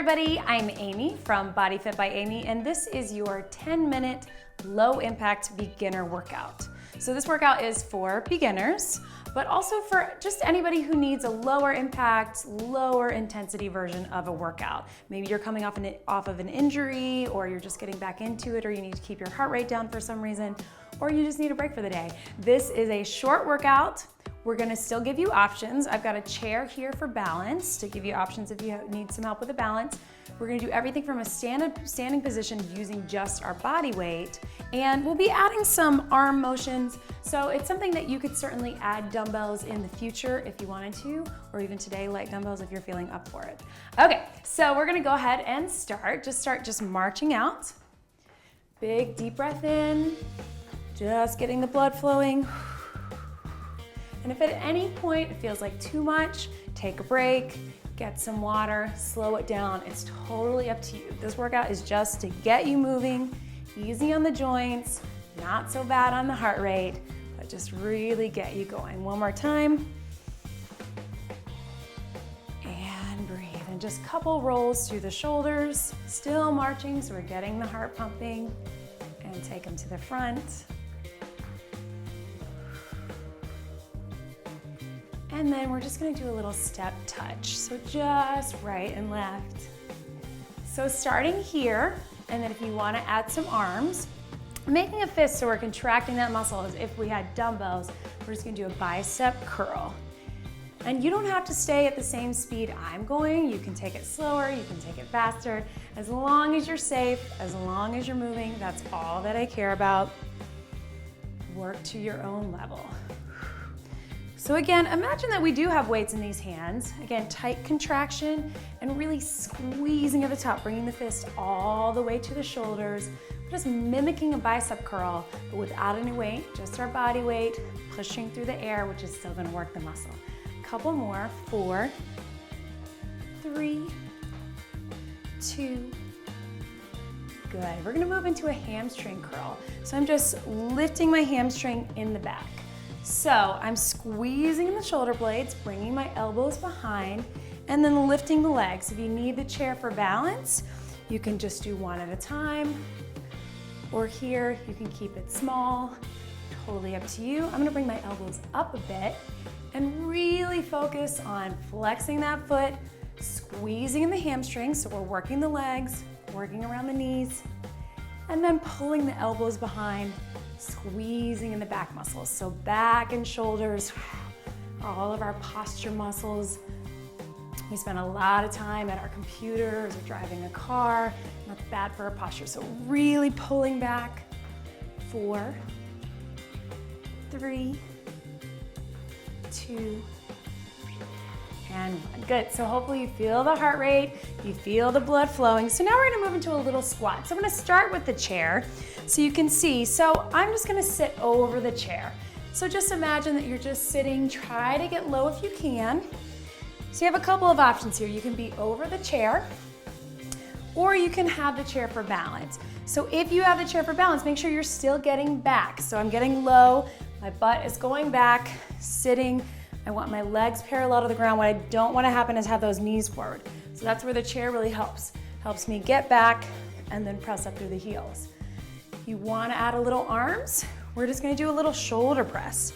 everybody, I'm Amy from Body Fit by Amy, and this is your 10-minute low-impact beginner workout. So this workout is for beginners, but also for just anybody who needs a lower impact, lower intensity version of a workout. Maybe you're coming off of an injury, or you're just getting back into it, or you need to keep your heart rate down for some reason, or you just need a break for the day. This is a short workout. We're gonna still give you options. I've got a chair here for balance to give you options if you need some help with the balance. We're gonna do everything from a standing position using just our body weight, and we'll be adding some arm motions. So it's something that you could certainly add dumbbells in the future if you wanted to, or even today, light dumbbells if you're feeling up for it. Okay, so we're gonna go ahead and start just marching out. Big deep breath in, just getting the blood flowing. And if at any point it feels like too much, take a break, get some water, slow it down. It's totally up to you. This workout is just to get you moving, easy on the joints, not so bad on the heart rate, but just really get you going. One more time. And breathe. And just a couple rolls through the shoulders, still marching, so we're getting the heart pumping. And take them to the front. And then we're just gonna do a little step touch. So just right and left. So starting here, and then if you wanna add some arms, making a fist so we're contracting that muscle as if we had dumbbells, we're just gonna do a bicep curl. And you don't have to stay at the same speed I'm going. You can take it slower, you can take it faster. As long as you're safe, as long as you're moving, that's all that I care about. Work to your own level. So again, imagine that we do have weights in these hands. Again, tight contraction and really squeezing at the top, bringing the fist all the way to the shoulders. Just mimicking a bicep curl, but without any weight, just our body weight, pushing through the air, which is still gonna work the muscle. Couple more, 4, 3, 2, good. We're gonna move into a hamstring curl. So I'm just lifting my hamstring in the back. So I'm squeezing in the shoulder blades, bringing my elbows behind, and then lifting the legs. If you need the chair for balance, you can just do one at a time. Or here, you can keep it small, totally up to you. I'm gonna bring my elbows up a bit and really focus on flexing that foot, squeezing in the hamstrings, so we're working the legs, working around the knees, and then pulling the elbows behind, squeezing in the back muscles. So back and shoulders are all of our posture muscles. We spend a lot of time at our computers or driving a car. That's bad for our posture. So really pulling back. 4, 3, 2, and 1. Good, so hopefully you feel the heart rate, you feel the blood flowing. So now we're gonna move into a little squat. So I'm gonna start with the chair so you can see. So I'm just gonna sit over the chair. So just imagine that you're just sitting, try to get low if you can. So you have a couple of options here. You can be over the chair, or you can have the chair for balance. So if you have the chair for balance, make sure you're still getting back. So I'm getting low, my butt is going back, sitting. I want my legs parallel to the ground. What I don't want to happen is have those knees forward. So that's where the chair really helps. Helps me get back and then press up through the heels. You want to add a little arms? We're just going to do a little shoulder press.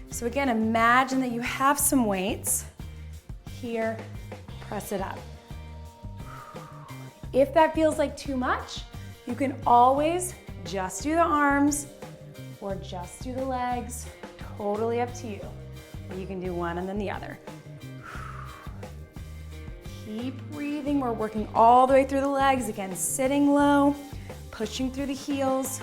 So again, imagine that you have some weights. Here, press it up. If that feels like too much, you can always just do the arms or just do the legs. Totally up to you. You can do one and then the other. Keep breathing. We're working all the way through the legs. Again, sitting low, pushing through the heels.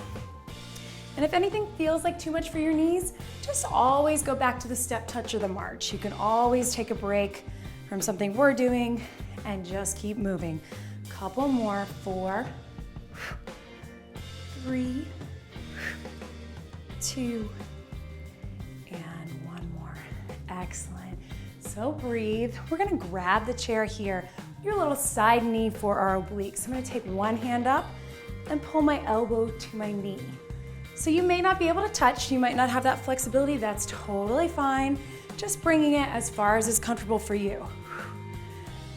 And if anything feels like too much for your knees, just always go back to the step touch or the march. You can always take a break from something we're doing and just keep moving. Couple more, 4, 3, 2, and 1 more. Excellent. So breathe. We're gonna grab the chair here, your little side knee for our obliques. I'm gonna take one hand up and pull my elbow to my knee. So you may not be able to touch, you might not have that flexibility, that's totally fine. Just bringing it as far as is comfortable for you.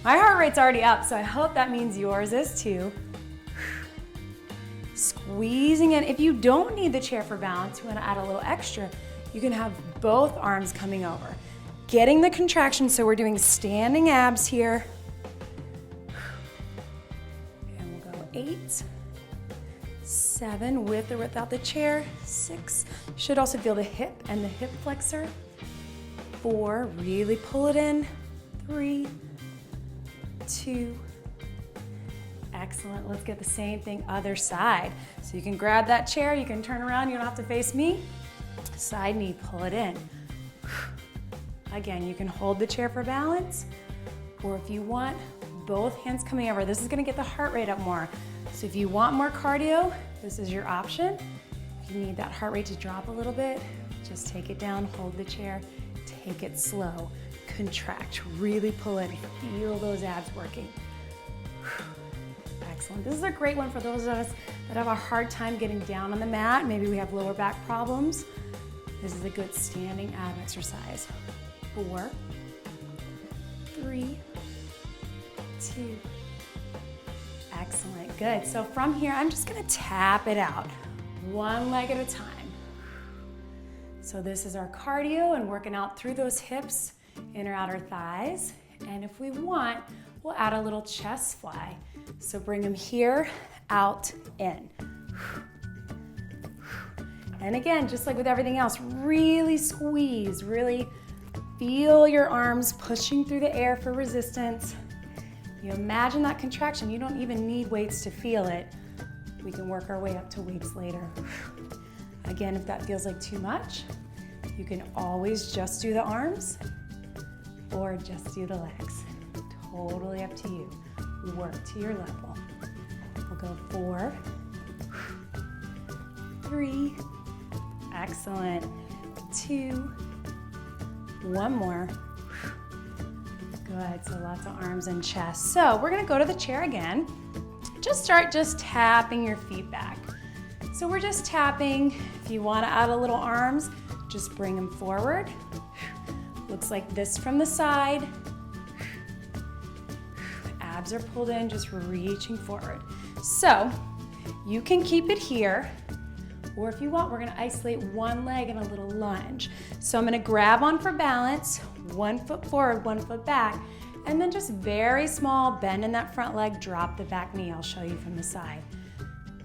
My heart rate's already up, so I hope that means yours is too. Squeezing in. If you don't need the chair for balance, you want to add a little extra, you can have both arms coming over. Getting the contraction, so we're doing standing abs here. And we'll go 8, 7, with or without the chair, 6. You should also feel the hip and the hip flexor. 4, really pull it in. 3, 2, excellent. Let's get the same thing other side. So you can grab that chair, you can turn around, you don't have to face me. Side knee, pull it in. Again, you can hold the chair for balance, or if you want, both hands coming over. This is gonna get the heart rate up more. So if you want more cardio, this is your option. If you need that heart rate to drop a little bit, just take it down, hold the chair, take it slow. Contract, really pull in, feel those abs working. Excellent. This is a great one for those of us that have a hard time getting down on the mat. Maybe we have lower back problems. This is a good standing ab exercise. 4, 3, 2. Excellent, good. So from here, I'm just gonna tap it out, one leg at a time. So this is our cardio and working out through those hips, inner outer thighs. And if we want, we'll add a little chest fly. So bring them here, out, in. And again, just like with everything else, really squeeze, really feel your arms pushing through the air for resistance. You imagine that contraction. You don't even need weights to feel it. We can work our way up to weights later. Again, if that feels like too much, you can always just do the arms or just do the legs. Totally up to you. Work to your level. We'll go 4, 3, excellent, 2, 1 more. Good, so lots of arms and chest. So we're gonna go to the chair again. Start tapping your feet back. So we're just tapping. If you wanna add a little arms, just bring them forward. Looks like this from the side. Abs are pulled in, just reaching forward. So you can keep it here, or if you want, we're gonna isolate one leg in a little lunge. So I'm gonna grab on for balance, 1 foot forward, 1 foot back, and then just very small bend in that front leg, drop the back knee. I'll show you from the side.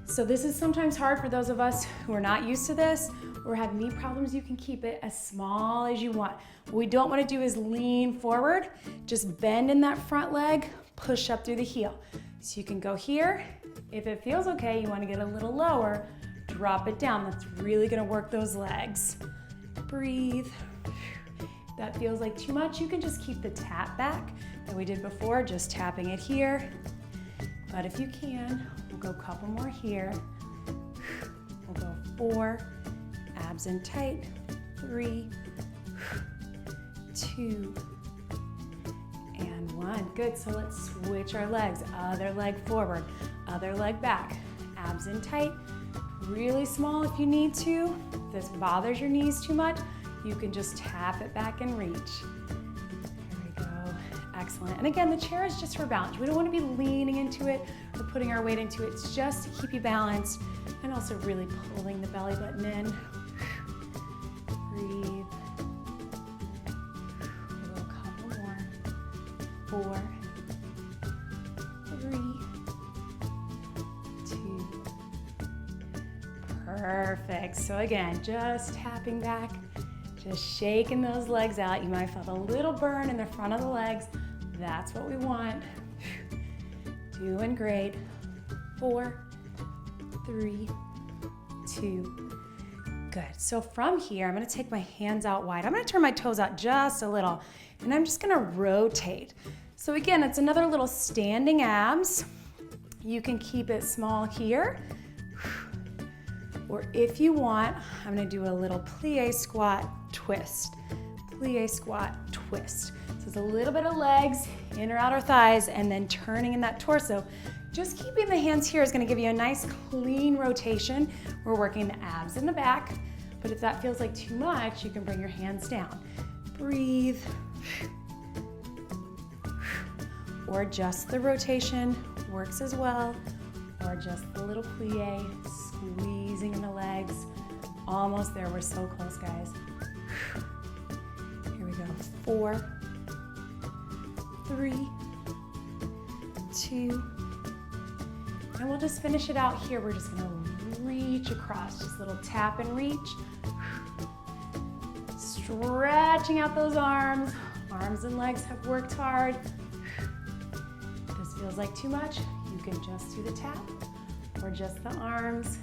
So this is sometimes hard for those of us who are not used to this or have knee problems. You can keep it as small as you want. What we don't want to do is lean forward, just bend in that front leg, push up through the heel. So you can go here. If it feels okay, you want to get a little lower, drop it down. That's really going to work those legs. Breathe. If that feels like too much, you can just keep the tap back that we did before, just tapping it here. But if you can, we'll go a couple more here. We'll go 4, abs in tight, 3, 2, and 1. Good, so let's switch our legs. Other leg forward, other leg back. Abs in tight, really small if you need to. If this bothers your knees too much, you can just tap it back and reach. There we go, excellent. And again, the chair is just for balance. We don't want to be leaning into it or putting our weight into it. It's just to keep you balanced and also really pulling the belly button in. Breathe. We'll go a couple more. 4, 3, 2. Perfect. So again, just tapping back, just shaking those legs out. You might feel a little burn in the front of the legs. That's what we want. Doing great. 4, 3, 2. Good. So from here, I'm going to take my hands out wide. I'm going to turn my toes out just a little, and I'm just going to rotate. So again, it's another little standing abs. You can keep it small here, or if you want, I'm going to do a little plie squat twist. Plie squat twist. So it's a little bit of legs, inner outer thighs, and then turning in that torso. Just keeping the hands here is going to give you a nice clean rotation. We're working the abs in the back, but if that feels like too much, you can bring your hands down. Breathe. or just the rotation works as well, or just the little plie, squeezing in the legs. Almost there, we're so close, guys. Here we go, 4, 3, 2, and we'll just finish it out here. We're just gonna reach across, just a little tap and reach. Stretching out those arms. Arms and legs have worked hard. If this feels like too much, you can just do the tap or just the arms.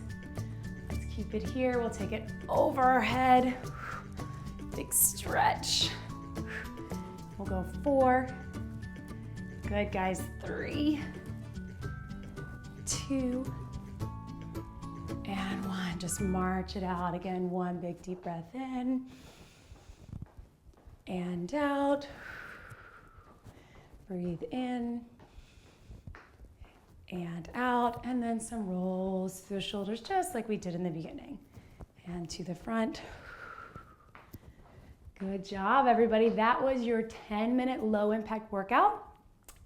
Let's keep it here. We'll take it over our head. Big stretch. We'll go 4. Good, guys. 3, 2, and 1. Just march it out. Again, 1 big deep breath in and out. Breathe in and out, and then some rolls through the shoulders, just like we did in the beginning. And to the front. Good job, everybody. That was your 10-minute low impact workout.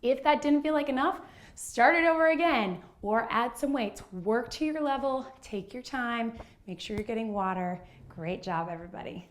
If that didn't feel like enough, start it over again or add some weights. Work to your level, take your time, make sure you're getting water. Great job, everybody.